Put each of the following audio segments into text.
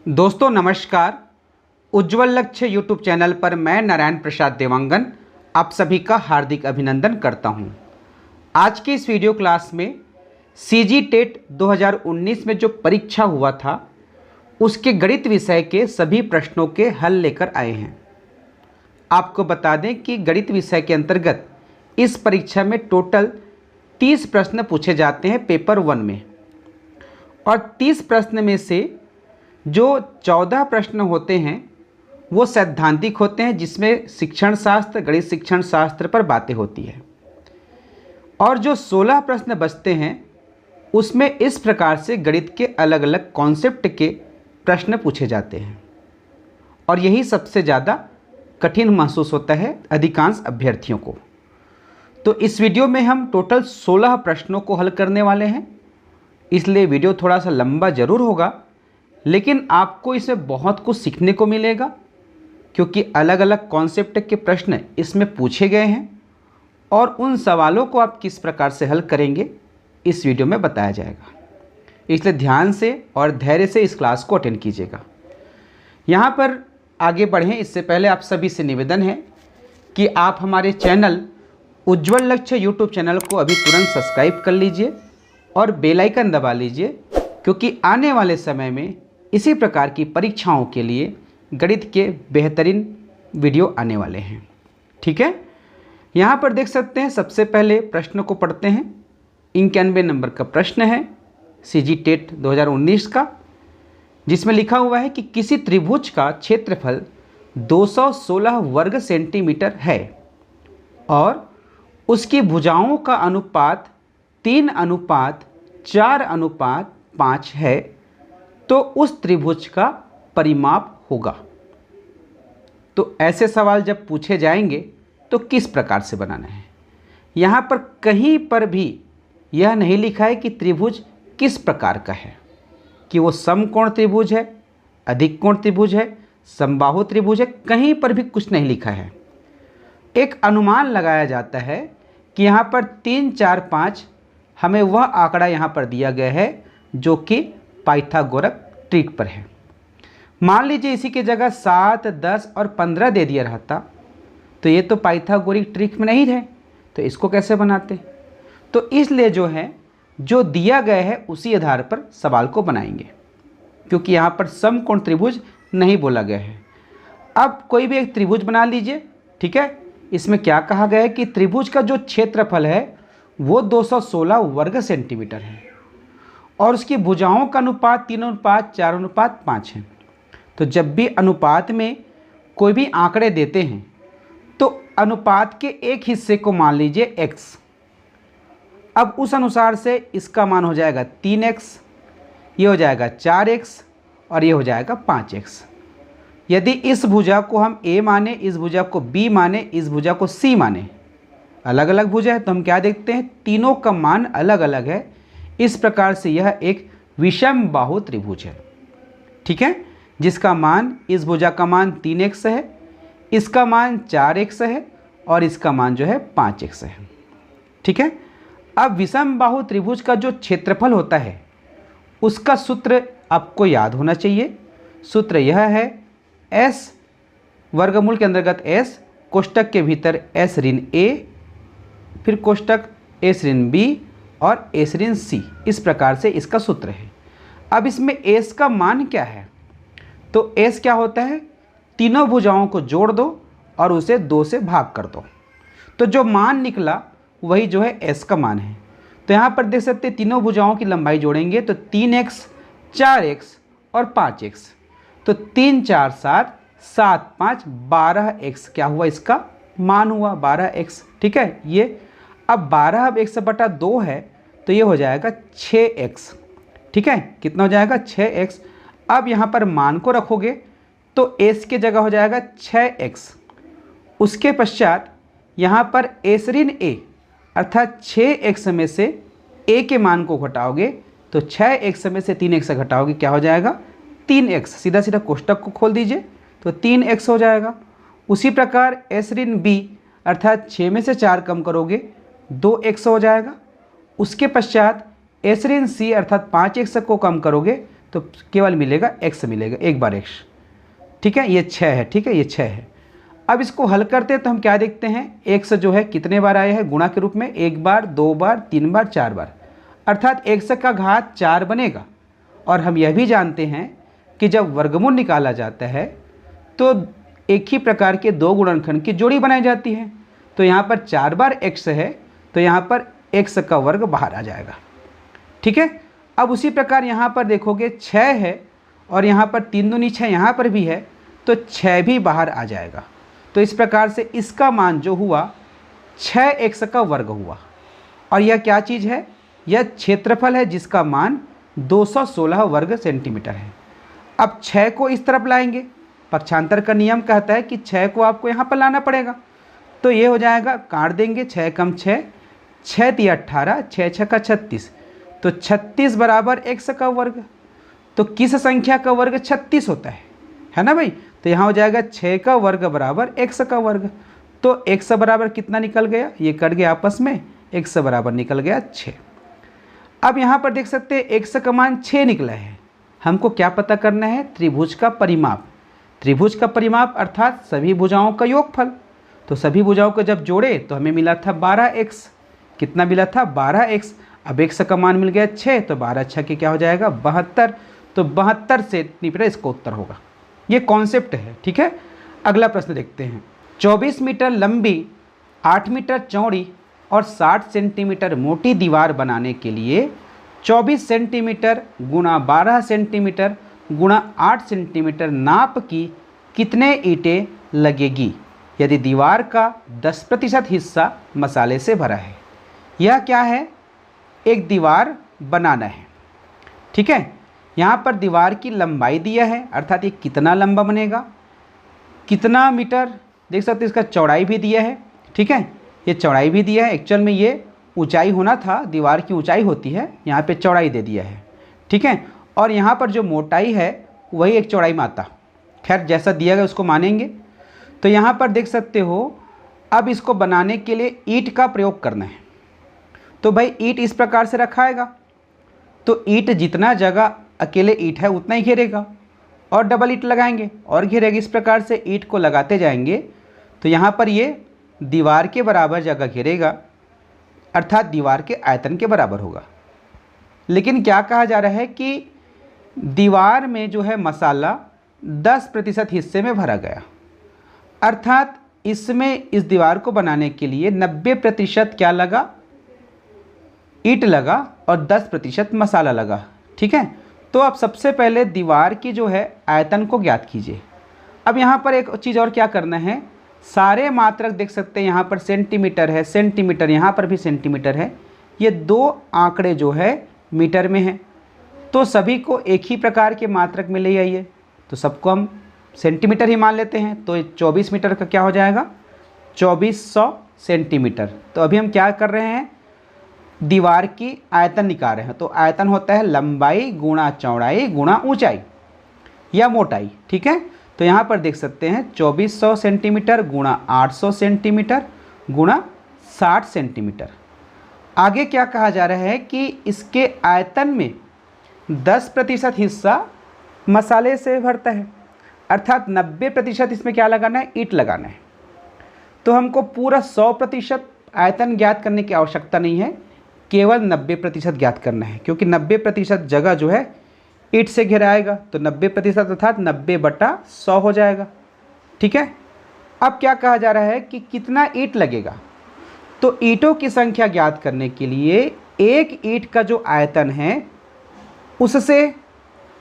दोस्तों नमस्कार। उज्ज्वल लक्ष्य यूट्यूब चैनल पर मैं नारायण प्रसाद देवांगन आप सभी का हार्दिक अभिनंदन करता हूं। आज की इस वीडियो क्लास में सीजी टेट 2019 में जो परीक्षा हुआ था उसके गणित विषय के सभी प्रश्नों के हल लेकर आए हैं। आपको बता दें कि गणित विषय के अंतर्गत इस परीक्षा में टोटल 30 प्रश्न पूछे जाते हैं पेपर 1 में, और 30 प्रश्न में से जो 14 प्रश्न होते हैं वो सैद्धांतिक होते हैं, जिसमें शिक्षण शास्त्र, गणित शिक्षण शास्त्र पर बातें होती है, और जो 16 प्रश्न बचते हैं उसमें इस प्रकार से गणित के अलग अलग कॉन्सेप्ट के प्रश्न पूछे जाते हैं, और यही सबसे ज़्यादा कठिन महसूस होता है अधिकांश अभ्यर्थियों को। तो इस वीडियो में हम टोटल 16 प्रश्नों को हल करने वाले हैं, इसलिए वीडियो थोड़ा सा लंबा ज़रूर होगा, लेकिन आपको इसमें बहुत कुछ सीखने को मिलेगा, क्योंकि अलग अलग कॉन्सेप्ट के प्रश्न इसमें पूछे गए हैं और उन सवालों को आप किस प्रकार से हल करेंगे इस वीडियो में बताया जाएगा। इसलिए ध्यान से और धैर्य से इस क्लास को अटेंड कीजिएगा। यहाँ पर आगे बढ़ें इससे पहले आप सभी से निवेदन है कि आप हमारे चैनल उज्ज्वल लक्ष्य यूट्यूब चैनल को अभी तुरंत सब्सक्राइब कर लीजिए और बेल आइकन दबा लीजिए, क्योंकि आने वाले समय में इसी प्रकार की परीक्षाओं के लिए गणित के बेहतरीन वीडियो आने वाले हैं। ठीक है, यहाँ पर देख सकते हैं। सबसे पहले प्रश्न को पढ़ते हैं। 91 नंबर का प्रश्न है सीजी टेट 2019 का, जिसमें लिखा हुआ है कि किसी त्रिभुज का क्षेत्रफल 216 वर्ग सेंटीमीटर है और उसकी भुजाओं का अनुपात 3:4:5 है, तो उस त्रिभुज का परिमाप होगा। तो ऐसे सवाल जब पूछे जाएंगे तो किस प्रकार से बनाना है। यहाँ पर कहीं पर भी यह नहीं लिखा है कि त्रिभुज किस प्रकार का है, कि वो समकोण त्रिभुज है, अधिक कोण त्रिभुज है, समबाहु त्रिभुज है, कहीं पर भी कुछ नहीं लिखा है। एक अनुमान लगाया जाता है कि यहाँ पर 3, 4, 5 हमें वह आंकड़ा यहाँ पर दिया गया है जो कि पाइथागोरस ट्रिक पर है। मान लीजिए इसी की जगह 7, 10 और 15 दे दिया रहता तो ये तो पाइथागोरस ट्रिक में नहीं रहे, तो इसको कैसे बनाते। तो इसलिए जो दिया गया है उसी आधार पर सवाल को बनाएंगे, क्योंकि यहाँ पर समकोण त्रिभुज नहीं बोला गया है। अब कोई भी एक त्रिभुज बना लीजिए। ठीक है, इसमें क्या कहा गया है कि त्रिभुज का जो क्षेत्रफल है वो 216 वर्ग सेंटीमीटर है और उसकी भुजाओं का अनुपात 3:4:5 है। तो जब भी अनुपात में कोई भी आंकड़े देते हैं तो अनुपात के एक हिस्से को मान लीजिए x। अब उस अनुसार से इसका मान हो जाएगा 3x, ये हो जाएगा 4x और ये हो जाएगा 5x। यदि इस भुजा को हम a माने, इस भुजा को b माने, इस भुजा को c माने, अलग अलग भुजा है, तो हम क्या देखते हैं तीनों का मान अलग अलग है। इस प्रकार से यह एक विषम बाहु त्रिभुज है। ठीक है, जिसका मान, इस भुजा का मान 3x है, इसका मान 4x है और इसका मान जो है 5x है। ठीक है, अब विषम बाहु त्रिभुज का जो क्षेत्रफल होता है उसका सूत्र आपको याद होना चाहिए। सूत्र यह है s वर्गमूल के अंतर्गत s, कोष्टक के भीतर s ऋण a, फिर कोष्टक s ऋण b और s ऋण c। इस प्रकार से इसका सूत्र है। अब इसमें s का मान क्या है, तो s क्या होता है, तीनों भुजाओं को जोड़ दो और उसे 2 से भाग कर दो, तो जो मान निकला वही जो है s का मान है। तो यहाँ पर देख सकते हैं तीनों भुजाओं की लंबाई जोड़ेंगे तो 3x, 4x और 5x, तो 3, 4, 7, 7, 5, 12x क्या हुआ, इसका मान हुआ 12x। ठीक है, ये अब 12 अब x बटा 2 है तो ये हो जाएगा 6x। ठीक है, कितना हो जाएगा 6x। अब यहाँ पर मान को रखोगे तो s की जगह हो जाएगा 6x। उसके पश्चात यहाँ पर s ऋण a अर्थात 6x में से a के मान को घटाओगे तो 6x में से 3x घटाओगे क्या हो जाएगा 3x। सीधा सीधा कोष्टक को खोल दीजिए तो 3x हो जाएगा। उसी प्रकार s ऋण b अर्थात 6 में से 4 कम करोगे 2x हो जाएगा। उसके पश्चात s ऋण c अर्थात 5x को कम करोगे तो केवल मिलेगा x मिलेगा, एक बार x। ठीक है, ये 6 है। ठीक है, ये 6 है। अब इसको हल करते हैं तो हम क्या देखते हैं, x जो है कितने बार आया है गुणा के रूप में, 1 बार, 2 बार, 3 बार, 4 बार, अर्थात x का घात 4 बनेगा। और हम यह भी जानते हैं कि जब वर्गमूल निकाला जाता है तो एक ही प्रकार के दो गुणनखंड की जोड़ी बनाई जाती है। तो यहाँ पर 4 बार x है, तो यहाँ पर x का वर्ग बाहर आ जाएगा। ठीक है, अब उसी प्रकार यहाँ पर देखोगे 6 है और यहाँ पर 3 दूनी 6 यहाँ पर भी है, तो 6 भी बाहर आ जाएगा। तो इस प्रकार से इसका मान जो हुआ 6x का वर्ग हुआ। और यह क्या चीज़ है, यह क्षेत्रफल है जिसका मान 216 वर्ग सेंटीमीटर है। अब 6 को इस तरफ लाएंगे, पक्षांतर का नियम कहता है कि 6 को आपको यहाँ पर लाना पड़ेगा। तो ये हो जाएगा, काट देंगे, 6 कम 6, 6 × 18, 6 × 6 = 36, तो 36 बराबर x का वर्ग। तो किस संख्या का वर्ग 36 होता है ना भाई। तो यहाँ हो जाएगा 6 का वर्ग बराबर x का वर्ग। तो x बराबर कितना निकल गया, ये कट गया आपस में, x बराबर निकल गया 6। अब यहाँ पर देख सकते हैं x का मान 6 निकला है। हमको क्या पता करना है, त्रिभुज का परिमाप। त्रिभुज का परिमाप अर्थात सभी भुजाओं का योगफल। तो सभी भुजाओं को जब जोड़े तो हमें मिला था 12x। कितना मिला था, 12x। अब x का मान मिल गया 6, तो 12 6 के क्या हो जाएगा, 72। तो 72 सेंटीमीटर इसका उत्तर होगा। ये कॉन्सेप्ट है। ठीक है, अगला प्रश्न देखते हैं। 24 मीटर लंबी, 8 मीटर चौड़ी और 60 सेंटीमीटर मोटी दीवार बनाने के लिए 24 सेंटीमीटर गुणा 12 सेंटीमीटर गुणा 8 सेंटीमीटर नाप की कितने ईंटें लगेगी यदि दीवार का 10% हिस्सा मसाले से भरा है। यह क्या है, एक दीवार बनाना है। ठीक है, यहाँ पर दीवार की लंबाई दिया है, अर्थात ये कितना लंबा बनेगा, कितना मीटर, देख सकते हैं इसका चौड़ाई भी दिया है। ठीक है, ये चौड़ाई भी दिया है। एक्चुअल में ये ऊंचाई होना था, दीवार की ऊंचाई होती है, यहाँ पे चौड़ाई दे दिया है। ठीक है, और यहाँ पर जो मोटाई है वही एक चौड़ाई में आता। खैर जैसा दिया गया उसको मानेंगे। तो यहाँ पर देख सकते हो, अब इसको बनाने के लिए ईंट का प्रयोग करना है। तो भाई ईंट इस प्रकार से रखाएगा, तो ईंट जितना जगह अकेले ईंट है उतना ही घेरेगा, और डबल ईंट लगाएंगे और घेरेगा। इस प्रकार से ईंट को लगाते जाएंगे तो यहाँ पर ये दीवार के बराबर जगह घेरेगा, अर्थात दीवार के आयतन के बराबर होगा। लेकिन क्या कहा जा रहा है कि दीवार में जो है मसाला 10% हिस्से में भरा गया, अर्थात इसमें इस दीवार को बनाने के लिए 90% क्या लगा, ईंट लगा, और 10% मसाला लगा। ठीक है, तो अब सबसे पहले दीवार की जो है आयतन को ज्ञात कीजिए। अब यहाँ पर एक चीज़ और क्या करना है, सारे मात्रक देख सकते हैं, यहाँ पर सेंटीमीटर है, सेंटीमीटर, यहाँ पर भी सेंटीमीटर है, ये दो आंकड़े जो है मीटर में है। तो सभी को एक ही प्रकार के मात्रक में ले आइए, तो सबको हम सेंटीमीटर ही मान लेते हैं। तो 24 मीटर का क्या हो जाएगा, 2400 सेंटीमीटर। तो अभी हम क्या कर रहे हैं, दीवार की आयतन निकाल रहे हैं। तो आयतन होता है लंबाई गुणा चौड़ाई गुणा ऊंचाई या मोटाई। ठीक है, तो यहाँ पर देख सकते हैं 2400 सेंटीमीटर गुणा 800 सेंटीमीटर गुणा 60 सेंटीमीटर। आगे क्या कहा जा रहा है कि इसके आयतन में 10% हिस्सा मसाले से भरता है, अर्थात 90% इसमें क्या लगाना है, ईंट लगाना है। तो हमको पूरा 100% आयतन ज्ञात करने की आवश्यकता नहीं है, केवल 90% ज्ञात करना है, क्योंकि 90% जगह जो है ईंट से घेराएगा। तो 90% अर्थात 90/100 हो जाएगा। ठीक है, अब क्या कहा जा रहा है कि कितना ईंट लगेगा। तो ईंटों की संख्या ज्ञात करने के लिए एक ईंट का जो आयतन है उससे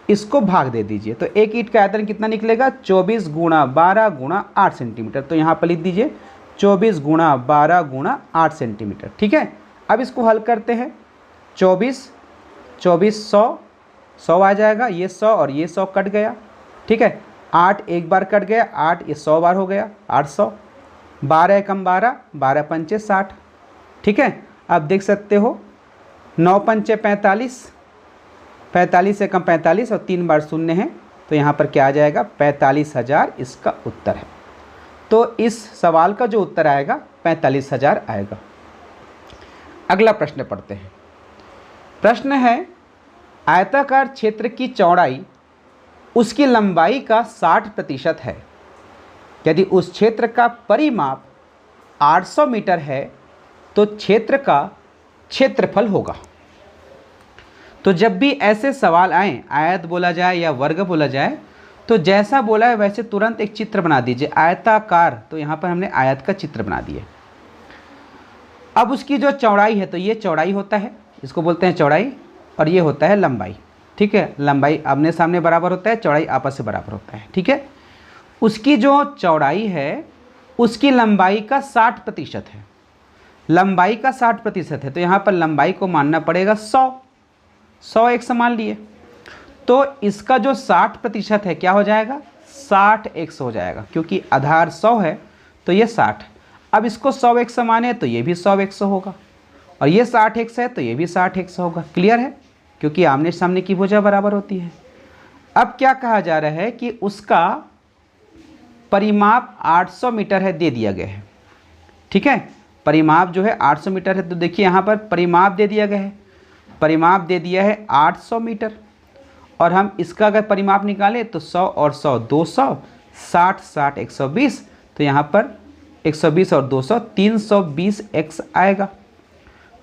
इसको भाग दे दीजिए। तो एक ईंट का आयतन कितना निकलेगा, 24 गुणा 12 गुणा 8 सेंटीमीटर। तो यहाँ पर लिख दीजिए 24 गुणा 12 गुणा 8 सेंटीमीटर। ठीक है, अब इसको हल करते हैं। 24 100 आ जाएगा, ये 100 और ये 100 कट गया। ठीक है, 8 एक बार कट गया, 8 ये 100 बार हो गया, 800। 12 कम 12, 12 पंचे 60। ठीक है, अब देख सकते हो 9 पंचे 45, 45 से कम 45 और 3 बार शून्य है, तो यहाँ पर क्या आ जाएगा, 45,000 इसका उत्तर है। तो इस सवाल का जो उत्तर आएगा 45,000 आएगा। अगला प्रश्न पढ़ते हैं। प्रश्न है आयताकार क्षेत्र की चौड़ाई उसकी लंबाई का 60% है। यदि उस क्षेत्र का परिमाप 800 मीटर है तो क्षेत्र का क्षेत्रफल होगा। तो जब भी ऐसे सवाल आएँ, आयत बोला जाए या वर्ग बोला जाए, तो जैसा बोला है वैसे तुरंत एक चित्र बना दीजिए। आयताकार, तो यहाँ पर हमने आयत का चित्र बना दिया। अब उसकी जो चौड़ाई है, तो ये चौड़ाई होता है, इसको बोलते हैं चौड़ाई, और ये होता है लंबाई। ठीक है, लंबाई आमने सामने बराबर होता है, चौड़ाई आपस से बराबर होता है। ठीक है, उसकी जो चौड़ाई है उसकी लंबाई का 60% है। लंबाई का 60% है, तो यहाँ पर लंबाई को मानना पड़ेगा 100 एक समान लिए। तो इसका जो 60% है क्या हो जाएगा, 60x हो जाएगा, क्योंकि आधार 100 है तो ये 60। अब इसको 100x समान है तो ये भी 100x होगा, और ये 60x है तो ये भी 60x होगा। क्लियर है, क्योंकि आमने सामने की भुजा बराबर होती है। अब क्या कहा जा रहा है कि उसका परिमाप 800 मीटर है, दे दिया गया है। ठीक है, परिमाप जो है 800 मीटर है, तो देखिए यहाँ पर परिमाप दे दिया गया है, परिमाप दे दिया है 800 मीटर, और हम इसका अगर परिमाप निकालें तो 100 और 100 200, 60 60 120, तो यहाँ पर 120 और 200 320x आएगा।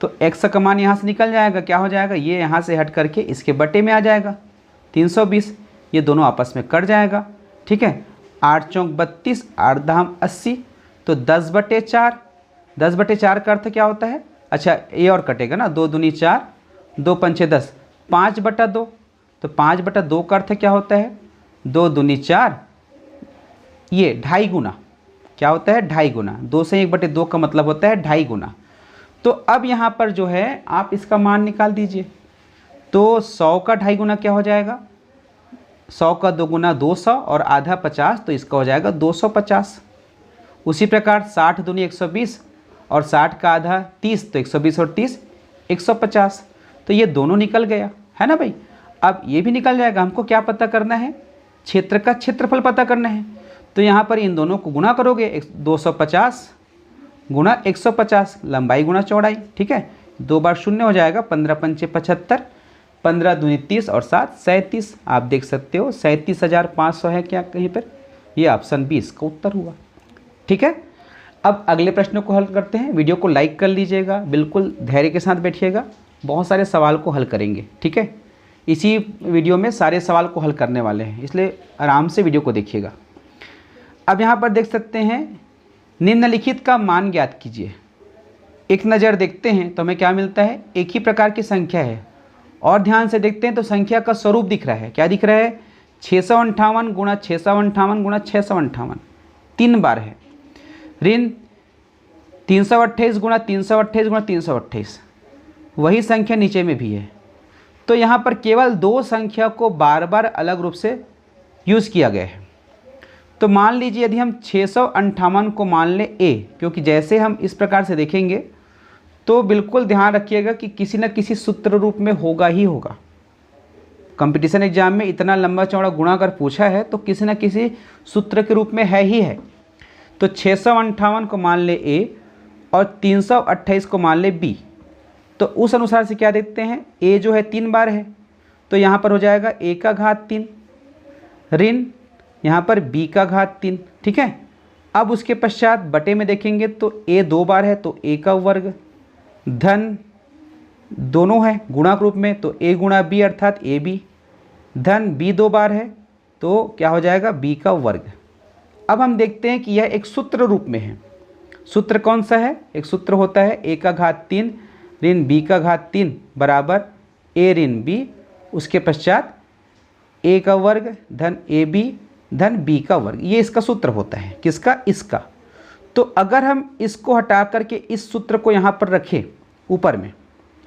तो x का मान यहाँ से निकल जाएगा, क्या हो जाएगा, ये यहाँ से हट करके इसके बटे में आ जाएगा 320, ये दोनों आपस में कट जाएगा। ठीक है, 8 चौक 32, 8 दाम 80, तो 10/4, 10/4 का अर्थ क्या होता है, अच्छा ये और कटेगा ना, 2 दूनी 4, 2 पंचे 10, 5/2, तो 5/2 का अर्थ क्या होता है, 2 दूनी 4, ये 2.5 गुना, क्या होता है 2.5 गुना, 2 से 1/2 का मतलब होता है 2.5 गुना। तो अब यहाँ पर जो है आप इसका मान निकाल दीजिए, तो 100 का 2.5 गुना क्या हो जाएगा, 100 का 2 गुना 200 और आधा 50, तो इसका हो जाएगा 250। उसी प्रकार 60 दूनी 120 और 60 का आधा 30, तो 120 और 30 150, तो ये दोनों निकल गया है ना भाई। अब ये भी निकल जाएगा, हमको क्या पता करना है, क्षेत्र का क्षेत्रफल पता करना है। तो यहाँ पर इन दोनों को गुना करोगे, 250 गुना 150, लंबाई गुना चौड़ाई। ठीक है, 2 बार 0 हो जाएगा, 15 पंचे 75, 15 दूनी 30 और 7 37। आप देख सकते हो 37,500 है क्या कहीं पर, ये ऑप्शन 20 का उत्तर हुआ। ठीक है, अब अगले प्रश्नों को हल करते हैं। वीडियो को लाइक कर लीजिएगा, बिल्कुल धैर्य के साथ बैठिएगा, बहुत सारे सवाल को हल करेंगे। ठीक है, इसी वीडियो में सारे सवाल को हल करने वाले हैं, इसलिए आराम से वीडियो को देखिएगा। अब यहाँ पर देख सकते हैं, निम्नलिखित का मान ज्ञात कीजिए। एक नज़र देखते हैं तो हमें क्या मिलता है, एक ही प्रकार की संख्या है, और ध्यान से देखते हैं तो संख्या का स्वरूप दिख रहा है। क्या दिख रहा है, 658 गुणा 658 गुणा 658, 3 बार है। ऋण 328 गुणा 328 गुणा 328, वही संख्या नीचे में भी है। तो यहाँ पर केवल 2 संख्या को बार बार अलग रूप से यूज़ किया गया है। तो मान लीजिए यदि हम 658 को मान लें a, क्योंकि जैसे हम इस प्रकार से देखेंगे तो बिल्कुल ध्यान रखिएगा कि किसी न किसी सूत्र रूप में होगा ही होगा। कंपटीशन एग्जाम में इतना लंबा चौड़ा गुणा अगर पूछा है तो किसी न किसी सूत्र के रूप में है ही है। तो 658 को मान ले a और 328 को मान ले b, तो उस अनुसार से क्या देखते हैं, a जो है 3 बार है, तो यहाँ पर हो जाएगा a का घात 3, ऋण यहाँ पर b का घात 3। ठीक है, अब उसके पश्चात बटे में देखेंगे तो a 2 बार है तो a का वर्ग, धन दोनों है गुणक रूप में तो a गुणा b अर्थात ab, धन b 2 बार है तो क्या हो जाएगा b का वर्ग। अब हम देखते हैं कि यह एक सूत्र रूप में है। सूत्र कौन सा है, एक सूत्र होता है a का घात 3 ऋण b का घात 3 बराबर a ऋण b, उसके पश्चात a का वर्ग धन ab धन b का वर्ग, ये इसका सूत्र होता है। किसका, इसका। तो अगर हम इसको हटा करके इस सूत्र को यहाँ पर रखें ऊपर में,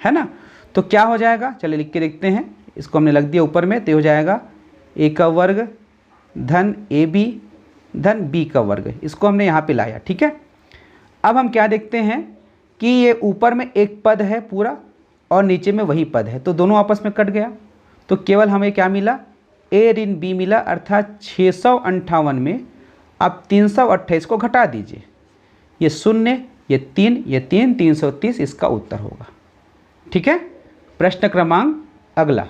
है ना, तो क्या हो जाएगा, चलिए लिख के देखते हैं। इसको हमने लग दिया ऊपर में, तो हो जाएगा a का वर्ग धन ab धन b का वर्ग, इसको हमने यहाँ पे लाया। ठीक है, अब हम क्या देखते हैं कि ये ऊपर में एक पद है पूरा और नीचे में वही पद है, तो दोनों आपस में कट गया, तो केवल हमें क्या मिला, a ऋण b मिला, अर्थात 658 में आप 328 को घटा दीजिए, ये 0 ये 3 ये 3 330 इसका उत्तर होगा। ठीक है, प्रश्न क्रमांक अगला,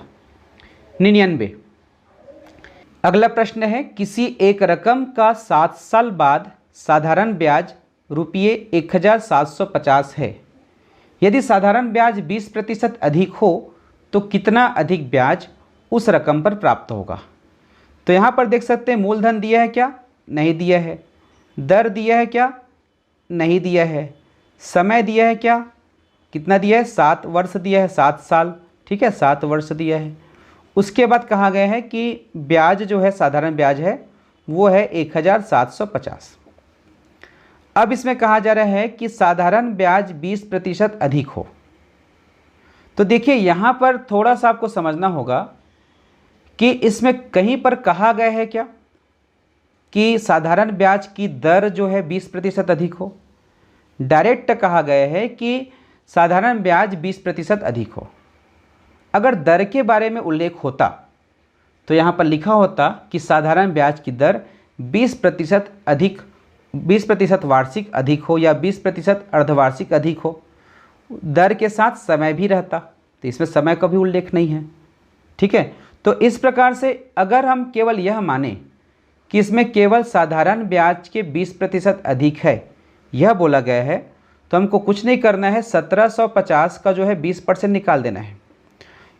99। अगला प्रश्न है, किसी एक रकम का 7 साल बाद साधारण ब्याज रुपये 1750 है। यदि साधारण ब्याज 20% अधिक हो तो कितना अधिक ब्याज उस रकम पर प्राप्त होगा। तो यहाँ पर देख सकते हैं मूलधन दिया है क्या, नहीं दिया है। दर दिया है क्या, नहीं दिया है। समय दिया है क्या, कितना दिया है, 7 वर्ष दिया है, 7 साल, ठीक है, 7 वर्ष दिया है। उसके बाद कहा गया है कि ब्याज जो है साधारण ब्याज है वो है 1750। अब इसमें कहा जा रहा है कि साधारण ब्याज 20% अधिक हो। तो देखिए यहाँ पर थोड़ा सा आपको समझना होगा कि इसमें कहीं पर कहा गया है क्या कि साधारण ब्याज की दर जो है 20% अधिक हो। डायरेक्ट कहा गया है कि साधारण ब्याज 20% अधिक हो। अगर दर के बारे में उल्लेख होता तो यहाँ पर लिखा होता कि साधारण ब्याज की दर 20% अधिक, 20% वार्षिक अधिक हो या 20% अर्धवार्षिक अधिक हो। दर के साथ समय भी रहता, तो इसमें समय का भी उल्लेख नहीं है, ठीक है। तो इस प्रकार से अगर हम केवल यह माने कि इसमें केवल साधारण ब्याज के 20% अधिक है, यह बोला गया है, तो हमको कुछ नहीं करना है, 1750 का जो है 20% निकाल देना है।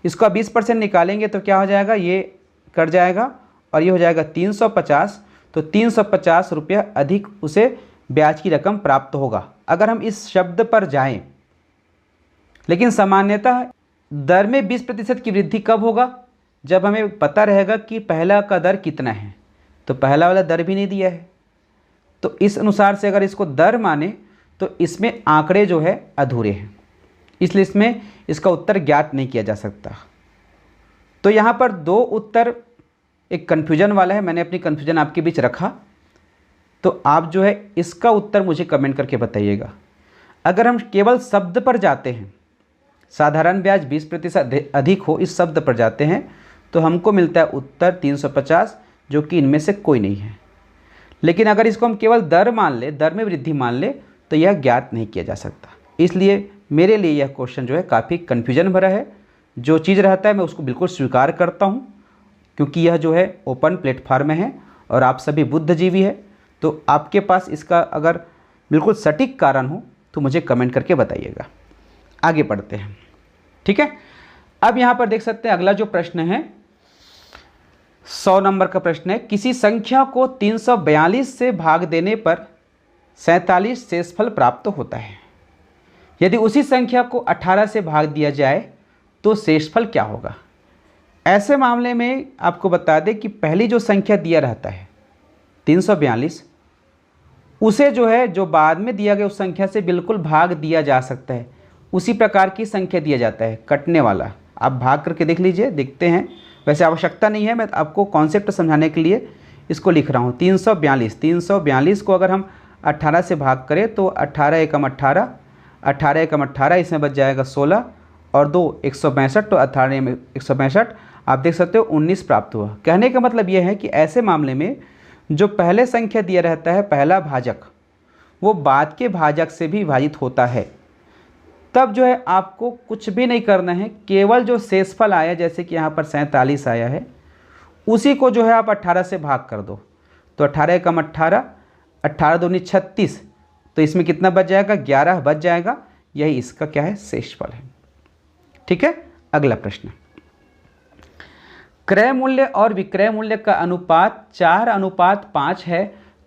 इसका 20% निकालेंगे तो क्या हो जाएगा, ये कट जाएगा और ये हो जाएगा 350। तो 350 रुपया अधिक उसे ब्याज की रकम प्राप्त होगा अगर हम इस शब्द पर जाएं। लेकिन सामान्यतः दर में 20% की वृद्धि कब होगा, जब हमें पता रहेगा कि पहला का दर कितना है। तो पहला वाला दर भी नहीं दिया है, तो इस अनुसार से अगर इसको दर माने तो इसमें आंकड़े जो है अधूरे हैं, इसलिए इसमें इसका उत्तर ज्ञात नहीं किया जा सकता। तो यहाँ पर 2 उत्तर एक कन्फ्यूजन वाला है, मैंने अपनी कन्फ्यूजन आपके बीच रखा, तो आप जो है इसका उत्तर मुझे कमेंट करके बताइएगा। अगर हम केवल शब्द पर जाते हैं, साधारण ब्याज 20% अधिक हो, इस शब्द पर जाते हैं, तो हमको मिलता है उत्तर 350, जो कि इनमें से कोई नहीं है। लेकिन अगर इसको हम केवल दर मान ले, दर में वृद्धि मान ले, तो यह ज्ञात नहीं किया जा सकता। इसलिए मेरे लिए यह क्वेश्चन जो है काफ़ी कन्फ्यूजन भरा है। जो चीज़ रहता है मैं उसको बिल्कुल स्वीकार करता हूँ, क्योंकि यह जो है ओपन प्लेटफार्म में है और आप सभी बुद्धिजीवी है। तो आपके पास इसका अगर बिल्कुल सटीक कारण हो तो मुझे कमेंट करके बताइएगा। आगे बढ़ते हैं, ठीक है। अब यहाँ पर देख सकते हैं अगला जो प्रश्न है 100 नंबर का प्रश्न है, किसी संख्या को 342 से भाग देने पर 47 शेषफल प्राप्त होता है। यदि उसी संख्या को 18 से भाग दिया जाए तो शेषफल क्या होगा। ऐसे मामले में आपको बता दें कि पहली जो संख्या दिया रहता है 342, उसे जो है जो बाद में दिया गया उस संख्या से बिल्कुल भाग दिया जा सकता है। उसी प्रकार की संख्या दिया जाता है कटने वाला, आप भाग करके देख लीजिए, देखते हैं। वैसे आवश्यकता नहीं है, मैं आपको कॉन्सेप्ट समझाने के लिए इसको लिख रहा हूँ। 342 को अगर हम 18 से भाग करें तो 18 एकम 18, 18 एकम 18, इसमें बच जाएगा 16 और 2 162, तो 18 में 162, आप देख सकते हो 19 प्राप्त हुआ। कहने का मतलब यह है कि ऐसे मामले में जो पहले संख्या दिया रहता है पहला भाजक, वो बाद के भाजक से भी विभाजित होता है। तब जो है आपको कुछ भी नहीं करना है, केवल जो शेषफल आया, जैसे कि यहाँ पर 47 आया है, उसी को जो है आप 18 से भाग कर दो। तो 18 एकम 18, 18 दूनी 36, तो इसमें कितना बच जाएगा, 11 बच जाएगा। यही इसका क्या है, शेषफल है, ठीक है। अगला प्रश्न, क्रय मूल्य और विक्रय मूल्य का अनुपात 4:5 है,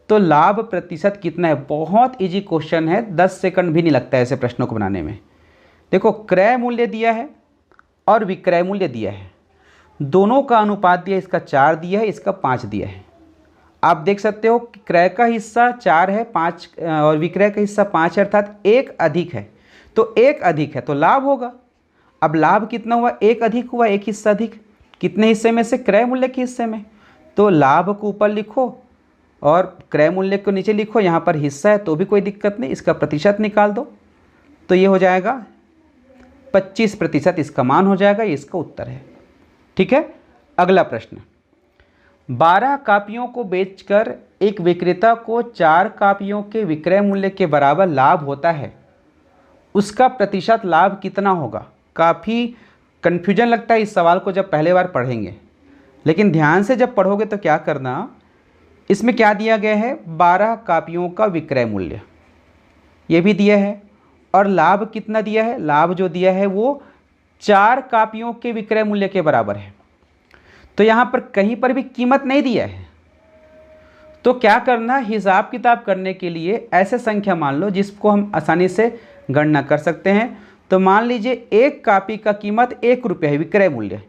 तो लाभ प्रतिशत कितना है। बहुत इजी क्वेश्चन है, 10 सेकंड भी नहीं लगता है ऐसे प्रश्नों को बनाने में। देखो, क्रय मूल्य दिया है और विक्रय मूल्य दिया है, दोनों का अनुपात दिया है, इसका 4 दिया है, इसका 5 दिया है। आप देख सकते हो कि क्रय का हिस्सा 4 है, 5 और विक्रय का हिस्सा 5 है, अर्थात 1 अधिक है। तो 1 अधिक है तो लाभ होगा। अब लाभ कितना हुआ, 1 अधिक हुआ, 1 हिस्सा अधिक। कितने हिस्से में से, क्रय मूल्य के हिस्से में। तो लाभ को ऊपर लिखो और क्रय मूल्य को नीचे लिखो। यहाँ पर हिस्सा है तो भी कोई दिक्कत नहीं, इसका प्रतिशत निकाल दो, तो ये हो जाएगा 25%, इसका मान हो जाएगा। ये इसका उत्तर है, ठीक है। अगला प्रश्न, 12 कापियों को बेचकर एक विक्रेता को 4 कापियों के विक्रय मूल्य के बराबर लाभ होता है, उसका प्रतिशत लाभ कितना होगा। काफ़ी कन्फ्यूजन लगता है इस सवाल को जब पहले बार पढ़ेंगे। लेकिन ध्यान से जब पढ़ोगे तो क्या करना, इसमें क्या दिया गया है, 12 कापियों का विक्रय मूल्य ये भी दिया है, और लाभ कितना दिया है, लाभ जो दिया है वो 4 कापियों के विक्रय मूल्य के बराबर है। तो यहाँ पर कहीं पर भी कीमत नहीं दिया है। तो क्या करना, हिसाब किताब करने के लिए ऐसे संख्या मान लो जिसको हम आसानी से गणना कर सकते हैं। तो मान लीजिए एक कापी का कीमत 1 रुपये है, विक्रय मूल्य,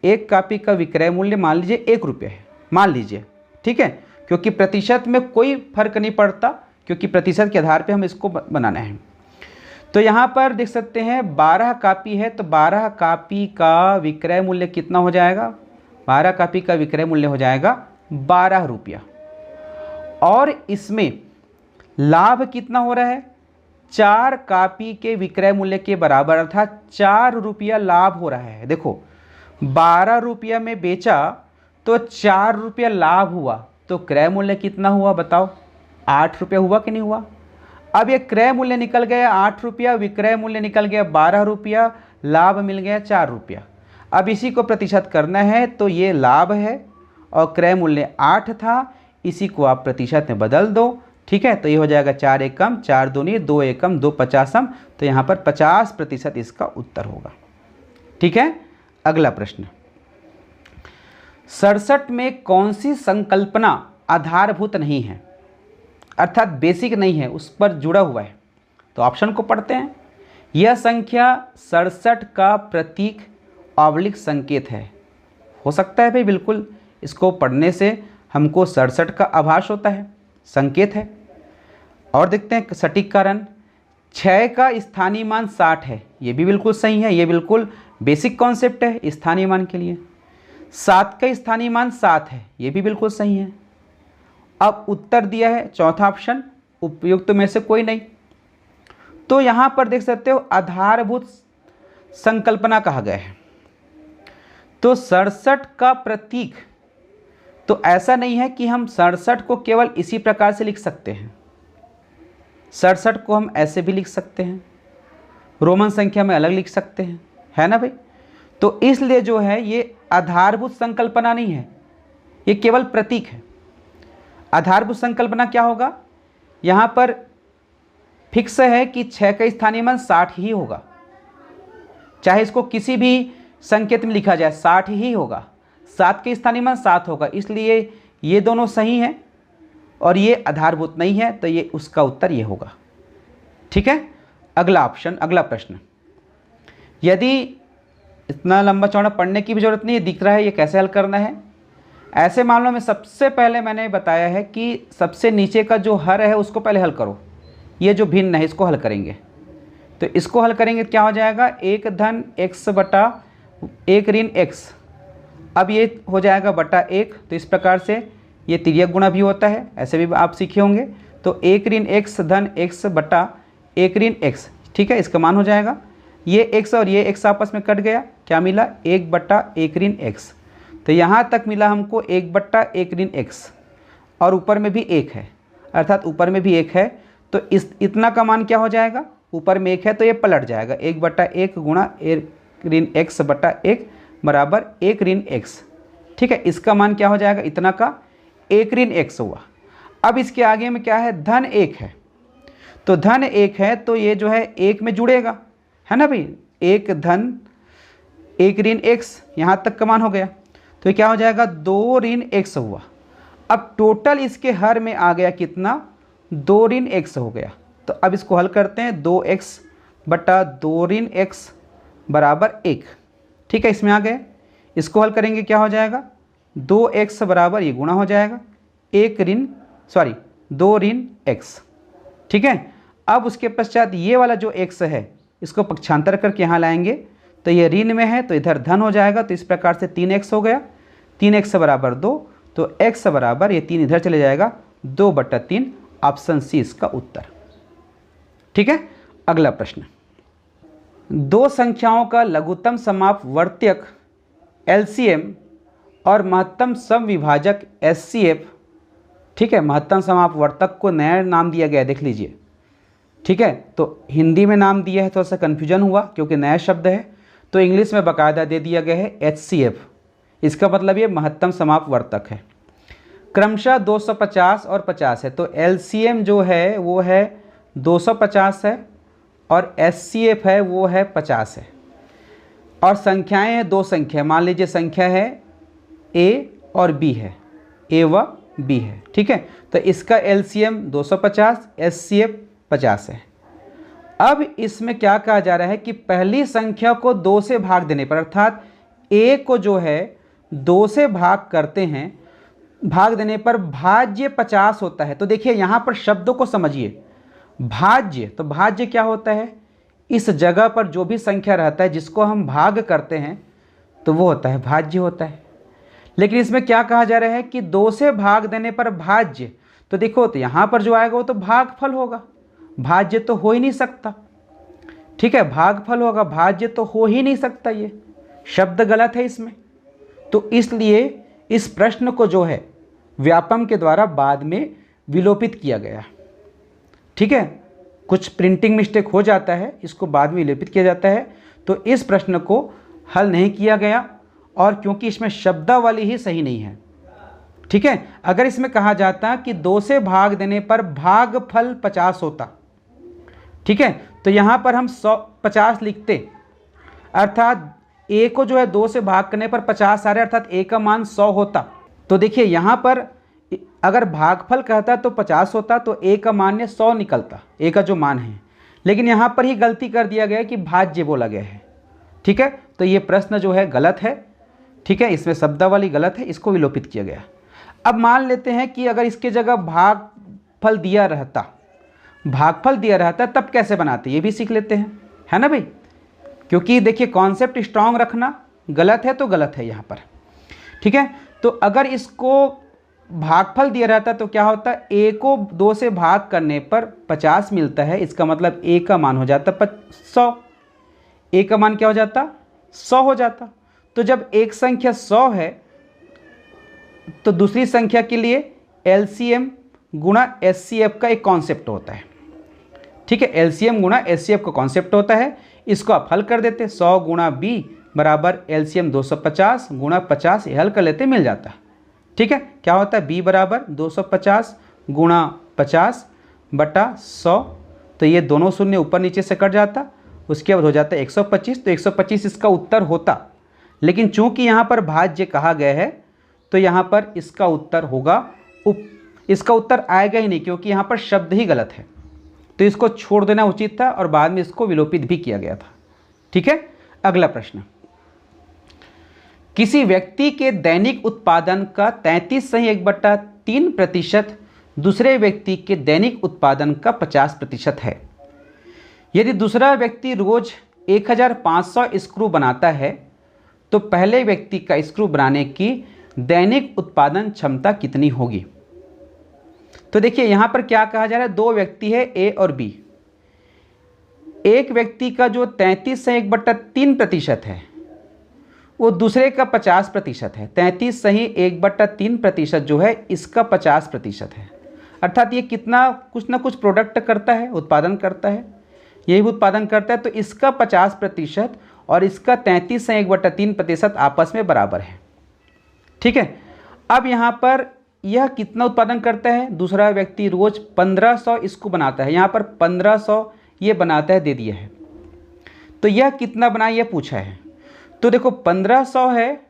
एक कापी का विक्रय मूल्य मान लीजिए 1 रुपये है, मान लीजिए, ठीक है, क्योंकि प्रतिशत में कोई फर्क नहीं पड़ता, क्योंकि प्रतिशत के आधार पे हम इसको बनाना है। तो यहाँ पर देख सकते हैं 12 कापी है, तो 12 कापी का विक्रय मूल्य कितना हो जाएगा, 12 कापी का विक्रय मूल्य हो जाएगा 12 रुपया। और इसमें लाभ कितना हो रहा है, 4 कापी के विक्रय मूल्य के बराबर, अर्थात 4 रुपया लाभ हो रहा है। देखो 12 रुपया में बेचा तो 4 रुपया लाभ हुआ, तो क्रय मूल्य कितना हुआ बताओ, 8 रुपया हुआ कि नहीं हुआ। अब ये क्रय मूल्य निकल गया 8 रुपया, विक्रय मूल्य निकल गया 12 रुपया, लाभ मिल गया 4 रुपया। अब इसी को प्रतिशत करना है, तो ये लाभ है और क्रय मूल्य 8 था, इसी को आप प्रतिशत में बदल दो, ठीक है। तो ये हो जाएगा 4 एकम 4 दूनी 2 एकम 2 पचासम, तो यहाँ पर 50% इसका उत्तर होगा, ठीक है। अगला प्रश्न, 67 में कौन सी संकल्पना आधारभूत नहीं है, अर्थात बेसिक नहीं है, उस पर जुड़ा हुआ है। तो ऑप्शन को पढ़ते हैं। यह संख्या 67 का प्रतीक ऑब्लिक संकेत है। हो सकता है भाई, बिल्कुल, इसको पढ़ने से हमको 67 का आभास होता है, संकेत है। और देखते हैं सटीक कारण, 6 का स्थानीय मान 60 है, ये भी बिल्कुल सही है, ये बिल्कुल बेसिक कॉन्सेप्ट है स्थानीय मान के लिए। 7 का स्थानीय मान 7 है, ये भी बिल्कुल सही है। अब उत्तर दिया है चौथा ऑप्शन, उपयुक्त में से कोई नहीं। तो यहाँ पर देख सकते हो आधारभूत संकल्पना कहा गया है। तो 67 का प्रतीक, तो ऐसा नहीं है कि हम 67 को केवल इसी प्रकार से लिख सकते हैं, 67 को हम ऐसे भी लिख सकते हैं, रोमन संख्या में अलग लिख सकते हैं, है ना भाई। तो इसलिए जो है ये आधारभूत संकल्पना नहीं है, ये केवल प्रतीक है। आधारभूत संकल्पना क्या होगा, यहाँ पर फिक्स है कि 6 का स्थानीय मान 60 ही होगा, चाहे इसको किसी भी संकेत में लिखा जाए 60 ही होगा। 7 के स्थानीय मान 7 होगा, इसलिए ये दोनों सही हैं और ये आधारभूत नहीं है, तो ये उसका उत्तर ये होगा, ठीक है। अगला ऑप्शन, अगला प्रश्न, यदि इतना लंबा चौड़ा पढ़ने की भी जरूरत नहीं है, दिख रहा है ये कैसे हल करना है। ऐसे मामलों में सबसे पहले मैंने बताया है कि सबसे नीचे का जो हर है उसको पहले हल करो, ये जो भिन्न है इसको हल करेंगे। तो इसको हल करेंगे क्या हो जाएगा, 1 धन x बटा 1 ऋण x, अब ये हो जाएगा बटा 1। तो इस प्रकार से ये तिर्यक गुणा भी होता है, ऐसे भी आप सीखे होंगे। तो 1 ऋण x धन x बटा 1 ऋण x, ठीक है, इसका मान हो जाएगा, ये x और ये x आपस में कट गया, क्या मिला 1 बटा 1 ऋण x। तो यहाँ तक मिला हमको 1 बटा 1 ऋण x, और ऊपर में भी 1 है, अर्थात ऊपर में भी 1 है। तो इतना का मान क्या हो जाएगा, ऊपर में 1 है तो ये पलट जाएगा, 1 बटा 1 गुणा 1 ऋण x बटा 1 बराबर 1 ऋण x, ठीक है। इसका मान क्या हो जाएगा, इतना का 1 ऋण x हुआ। अब इसके आगे में क्या है, धन 1 है, तो धन 1 है तो ये जो है 1 में जुड़ेगा, है ना भाई, 1 धन 1 ऋण x, यहाँ तक का मान हो गया। तो ये क्या हो जाएगा, 2 ऋण x हुआ। अब टोटल इसके हर में आ गया कितना, 2 ऋण x हो गया। तो अब इसको हल करते हैं, 2x बटा 2 ऋण x बराबर 1, ठीक है, इसमें आ गए। इसको हल करेंगे क्या हो जाएगा, 2x बराबर ये गुणा हो जाएगा 2 ऋण x, ठीक है। अब उसके पश्चात ये वाला जो x है इसको पक्षांतर करके यहाँ लाएंगे, तो ये ऋण में है तो इधर धन हो जाएगा, तो इस प्रकार से 3x हो गया, 3x बराबर 2, तो x बराबर ये 3 इधर चले जाएगा 2 बटा 3, ऑप्शन सी इसका उत्तर, ठीक है। अगला प्रश्न, 2 संख्याओं का लघुत्तम समापवर्तक LCM और महत्तम समविभाजक HCF, ठीक है, महत्तम समापवर्तक को नया नाम दिया गया है, देख लीजिए, ठीक है। तो हिंदी में नाम दिया है, थोड़ा सा कन्फ्यूजन हुआ क्योंकि नया शब्द है, तो इंग्लिश में बाकायदा दे दिया गया है HCF, इसका मतलब ये महत्तम समापवर्तक है। क्रमशः 250 और 50 है, तो एलसीएम जो है वो है 250 है और एचसीएफ है वो है 50 है। और संख्याएं हैं, दो संख्या, मान लीजिए संख्या है ए और बी है, ए व बी है, ठीक है। तो इसका एलसीएम 250, एचसीएफ 50 है। अब इसमें क्या कहा जा रहा है कि पहली संख्या को 2 से भाग देने पर, अर्थात ए को जो है 2 से भाग करते हैं, भाग देने पर भाज्य 50 होता है। तो देखिए यहाँ पर शब्दों को समझिए, भाज्य, तो भाज्य क्या होता है, इस जगह पर जो भी संख्या रहता है जिसको हम भाग करते हैं तो वो होता है भाज्य होता है। लेकिन इसमें क्या कहा जा रहा है कि 2 से भाग देने पर भाज्य, तो देखो तो यहाँ पर जो आएगा वो तो भागफल होगा, भाज्य तो हो ही नहीं सकता, ठीक है, भागफल होगा, भाज्य तो हो ही नहीं सकता, ये शब्द गलत है इसमें। तो इसलिए इस प्रश्न को जो है व्यापम के द्वारा बाद में विलोपित किया गया, ठीक है। कुछ प्रिंटिंग मिस्टेक हो जाता है, इसको बाद में विलोपित किया जाता है। तो इस प्रश्न को हल नहीं किया गया, और क्योंकि इसमें शब्दावली ही सही नहीं है, ठीक है। अगर इसमें कहा जाता कि 2 से भाग देने पर भागफल 50 होता, ठीक है, तो यहाँ पर हम 50 लिखते, अर्थात ए को जो है 2 से भाग करने पर 50 आ रहा है, अर्थात ए का मान 100 होता। तो देखिए यहाँ पर अगर भागफल कहता तो 50 होता, तो ए का मान 100 निकलता, ए का जो मान है। लेकिन यहाँ पर ही गलती कर दिया गया कि भाज्य बोला गया है, ठीक है। तो ये प्रश्न जो है गलत है, ठीक है, इसमें शब्दावली गलत है, इसको विलोपित किया गया। अब मान लेते हैं कि अगर इसके जगह भागफल दिया रहता, भागफल दिया रहता तब कैसे बनाते, ये भी सीख लेते हैं, है ना भाई। क्योंकि देखिए कॉन्सेप्ट स्ट्रांग रखना, गलत है तो गलत है यहाँ पर, ठीक है। तो अगर इसको भागफल दिया रहता तो क्या होता, ए को 2 से भाग करने पर 50 मिलता है, इसका मतलब ए का मान हो जाता 100, ए का मान क्या हो जाता 100 हो जाता। तो जब एक संख्या 100 है तो दूसरी संख्या के लिए एलसीएम गुणा एचसीएफ का एक कॉन्सेप्ट होता है, ठीक है, एलसीएम गुणा एचसीएफ का कॉन्सेप्ट होता है। इसको आप हल कर देते, 100 गुणा बी बराबर एलसीएम 250 गुणा 50, हल कर लेते, मिल जाता है, ठीक है। क्या होता है, b बराबर 250 गुणा 50 बटा 100, तो ये दोनों शून्य ऊपर नीचे से कट जाता, उसके बाद हो जाता है 125, तो 125 इसका उत्तर होता। लेकिन चूंकि यहाँ पर भाज्य कहा गया है तो यहाँ पर इसका उत्तर होगा इसका उत्तर आएगा ही नहीं, क्योंकि यहाँ पर शब्द ही गलत है, तो इसको छोड़ देना उचित था और बाद में इसको विलोपित भी किया गया था, ठीक है। अगला प्रश्न, किसी व्यक्ति के दैनिक उत्पादन का 33.1/3% दूसरे व्यक्ति के दैनिक उत्पादन का 50% है। यदि दूसरा व्यक्ति रोज 1500 स्क्रू बनाता है तो पहले व्यक्ति का स्क्रू बनाने की दैनिक उत्पादन क्षमता कितनी होगी। तो देखिए यहाँ पर क्या कहा जा रहा है, 2 व्यक्ति है ए और बी। एक व्यक्ति का जो 33.1/3% है वो दूसरे का 50% है। 33.1/3% जो है इसका 50% है, अर्थात ये कितना कुछ ना कुछ प्रोडक्ट करता है, उत्पादन करता है, यही उत्पादन करता है। तो इसका 50% और इसका 33.1/3% आपस में बराबर है, ठीक है। अब यहाँ पर यह कितना उत्पादन करता है, दूसरा व्यक्ति रोज 1500 इसको बनाता है, यहाँ पर 1500 ये बनाता है, दे दिया है। तो यह कितना बनाए यह पूछा है। तो देखो 1500 है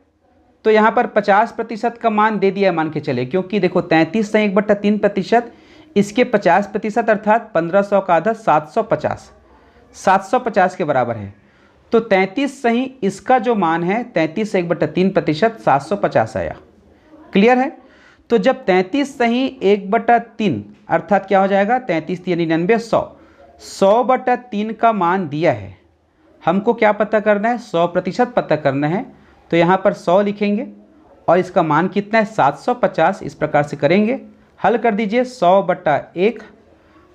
तो यहाँ पर 50% का मान दे दिया है, मान के चले, क्योंकि देखो 33.1/3% इसके 50% अर्थात 1500 का आधा 750 के बराबर है। तो 33 सही इसका जो मान है 33.1/3% 750 आया, क्लियर है। तो जब 33 सही 1/3 अर्थात क्या हो जाएगा 33 यानी 99, 100/3 का मान दिया है, हमको क्या पता करना है 100% पता करना है। तो यहाँ पर 100 लिखेंगे और इसका मान कितना है 750, इस प्रकार से करेंगे, हल कर दीजिए 100/1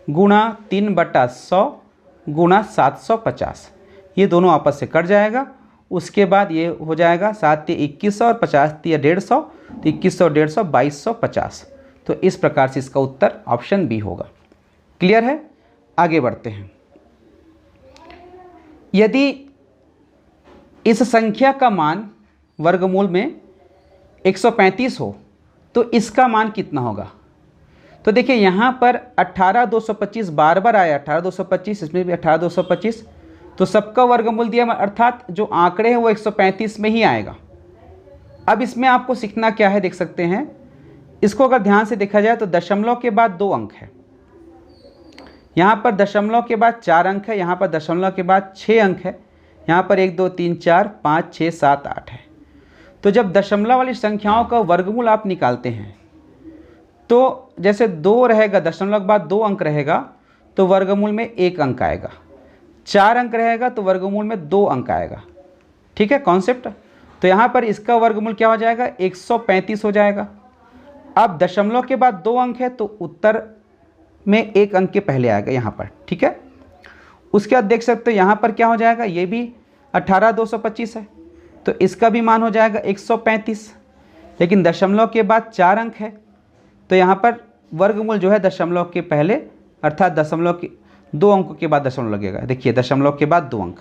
गुणा 3/100 गुणा 750, ये दोनों आपस से कट जाएगा। उसके बाद ये हो जाएगा 7 × 2100 और 50 × 150, तो 2100 150 2250। तो इस प्रकार से इसका उत्तर ऑप्शन बी होगा, क्लियर है। आगे बढ़ते हैं। यदि इस संख्या का मान वर्गमूल में 135 हो तो इसका मान कितना होगा? तो देखिए यहाँ पर 18,225 बार बार आया, 18,225, इसमें भी 18,225, तो सबका वर्गमूल दिया, अर्थात जो आंकड़े हैं वो 135 में ही आएगा। अब इसमें आपको सीखना क्या है, देख सकते हैं इसको अगर ध्यान से देखा जाए तो दशमलव के बाद 2 अंक है, यहाँ पर दशमलव के बाद 4 अंक है, यहाँ पर दशमलव के बाद 6 अंक है, यहाँ पर 1 2 3 4 5 6 7 8 है। तो जब दशमलव वाली संख्याओं का वर्गमूल आप निकालते हैं तो जैसे 2 रहेगा, दशमलव के बाद 2 अंक रहेगा तो वर्गमूल में 1 अंक आएगा, 4 अंक रहेगा तो वर्गमूल में 2 अंक आएगा। ठीक है कॉन्सेप्ट। तो यहाँ पर इसका वर्गमूल क्या हो जाएगा, 135 हो जाएगा। अब दशमलव के बाद 2 अंक है तो उत्तर में 1 अंक के पहले आएगा यहाँ पर। ठीक है, उसके बाद देख सकते हो यहाँ पर क्या हो जाएगा, ये भी 18,225 है तो इसका भी मान हो जाएगा 135, लेकिन दशमलव के बाद 4 अंक है तो यहाँ पर वर्गमूल जो है दशमलव के पहले, अर्थात दशमलव के 2 अंकों के बाद दशमलव लगेगा। देखिए दशमलव के बाद 2 अंक।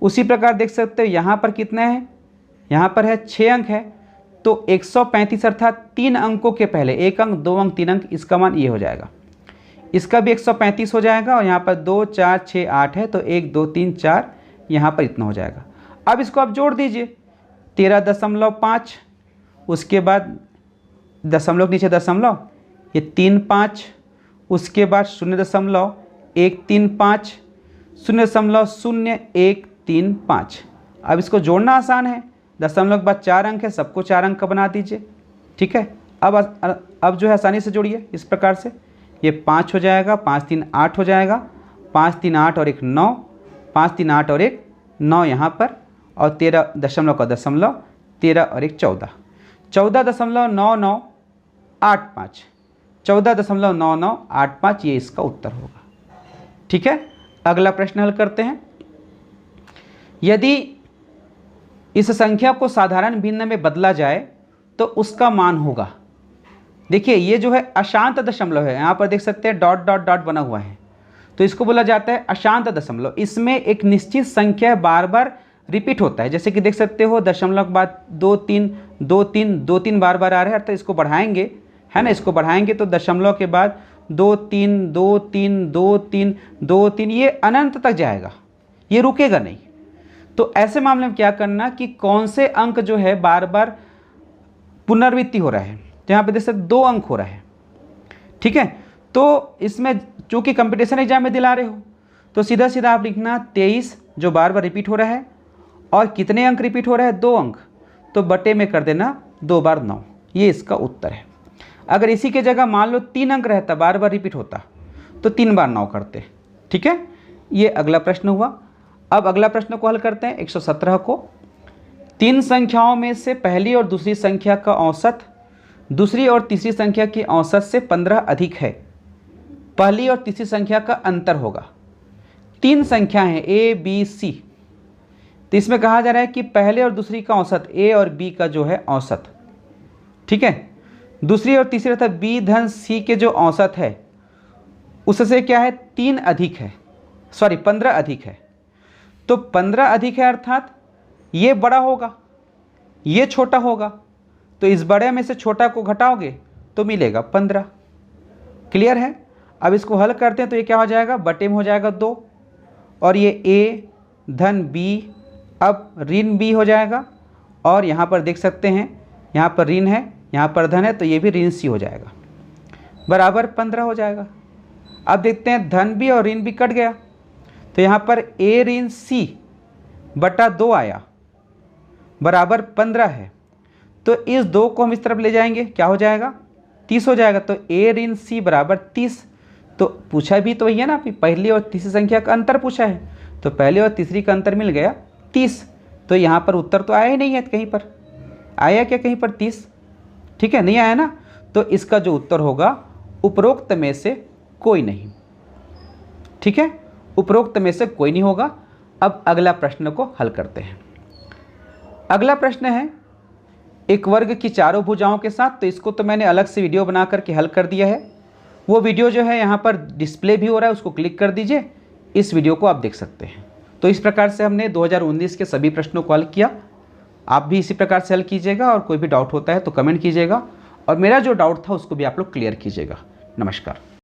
उसी प्रकार देख सकते हो यहाँ पर कितने हैं, यहाँ पर है 6 अंक है तो 135 अर्थात 3 अंकों के पहले 1 अंक 2 अंक 3 अंक, इसका मान ये हो जाएगा। इसका भी 135 हो जाएगा और यहाँ पर 2 4 6 8 है तो 1 2 3 4 यहाँ पर इतना हो जाएगा। अब इसको आप जोड़ दीजिए 13.5, उसके बाद दशमलव के नीचे दशमलव, ये 3 5, उसके बाद 0.135, 0.0135। अब इसको जोड़ना आसान है, दशमलव के बाद 4 अंक है, सबको 4 अंक का बना दीजिए। ठीक है, अब जो है आसानी से जोड़िए इस प्रकार से, ये 5 हो जाएगा, 5 3 8 हो जाएगा, 5 3 8 और 1 9, 5 3 8 और 1 9 यहाँ पर, और 13 दशमलव का दशमलव, 13 और 1 14, 14.9985, 14.9985 ये इसका उत्तर होगा। ठीक है, अगला प्रश्न हल करते हैं। यदि इस संख्या को साधारण भिन्न में बदला जाए तो उसका मान होगा। देखिए ये जो है अशांत दशमलव है, यहाँ पर देख सकते हैं डॉट डॉट डॉट बना हुआ है, तो इसको बोला जाता है अशांत दशमलव। इसमें एक निश्चित संख्या बार बार रिपीट होता है, जैसे कि देख सकते हो दशमलव के बाद 2 3 2 3 2 3 बार बार आ रहे हैं, अर्थात इसको बढ़ाएंगे, है ना, इसको बढ़ाएंगे तो दशमलव के बाद 2 3 2 3 2 3 2 3 ये अनंत तक जाएगा, ये रुकेगा नहीं। तो ऐसे मामले में क्या करना कि कौन से अंक जो है बार बार पुनरावृत्ति हो रहा है, तो यहाँ पे देख सकते 2 अंक हो रहा है। ठीक है, तो इसमें चूंकि कंपटीशन एग्जाम में दिला रहे हो तो सीधा सीधा आप लिखना 23 जो बार बार रिपीट हो रहा है, और कितने अंक रिपीट हो रहा है, 2 अंक, तो बटे में कर देना 2 बार 9, ये इसका उत्तर है। अगर इसी के जगह मान लो 3 अंक रहता, बार बार रिपीट होता, तो 3 बार 9 करते। ठीक है, ये अगला प्रश्न हुआ। अब अगला प्रश्न को हल करते हैं, 117 को। 3 संख्याओं में से पहली और दूसरी संख्या का औसत दूसरी और तीसरी संख्या की औसत से 15 अधिक है, पहली और तीसरी संख्या का अंतर होगा। 3 संख्या हैं ए बी सी, तो इसमें कहा जा रहा है कि पहले और दूसरी का औसत ए और बी का जो है औसत, ठीक है, दूसरी और तीसरी अर्थात बी धन सी के जो औसत है उससे क्या है 3 अधिक है, सॉरी 15 अधिक है। तो 15 अधिक है अर्थात ये बड़ा होगा, ये छोटा होगा, तो इस बड़े में से छोटा को घटाओगे तो मिलेगा 15। क्लियर है। अब इसको हल करते हैं तो ये क्या हो जाएगा, बटे में हो जाएगा 2, और ये ए धन बी अब ऋण बी हो जाएगा, और यहाँ पर देख सकते हैं यहाँ पर ऋण है यहाँ पर धन है, तो ये भी ऋण सी हो जाएगा, बराबर 15 हो जाएगा। अब देखते हैं धन बी और ऋण बी कट गया, तो यहाँ पर ए ऋण सी बटा 2 आया, बराबर 15 है। तो इस 2 को हम इस तरफ ले जाएंगे, क्या हो जाएगा 30 हो जाएगा। तो ए ऋण सी बराबर 30। तो पूछा भी तो वही है ना, पहली और तीसरी संख्या का अंतर पूछा है, तो पहली और तीसरी का अंतर मिल गया 30। तो यहाँ पर उत्तर तो आया ही नहीं है, कहीं पर आया क्या, कहीं पर 30, ठीक है, नहीं आया ना। तो इसका जो उत्तर होगा उपरोक्त में से कोई नहीं, ठीक है, उपरोक्त में से कोई नहीं होगा। अब अगला प्रश्न को हल करते हैं। अगला प्रश्न है एक वर्ग की चारों भुजाओं के साथ, तो इसको तो मैंने अलग से वीडियो बना करके हल कर दिया है, वो वीडियो जो है यहाँ पर डिस्प्ले भी हो रहा है, उसको क्लिक कर दीजिए, इस वीडियो को आप देख सकते हैं। तो इस प्रकार से हमने 2019 के सभी प्रश्नों को हल किया। आप भी इसी प्रकार से हल कीजिएगा, और कोई भी डाउट होता है तो कमेंट कीजिएगा, और मेरा जो डाउट था उसको भी आप लोग क्लियर कीजिएगा। नमस्कार।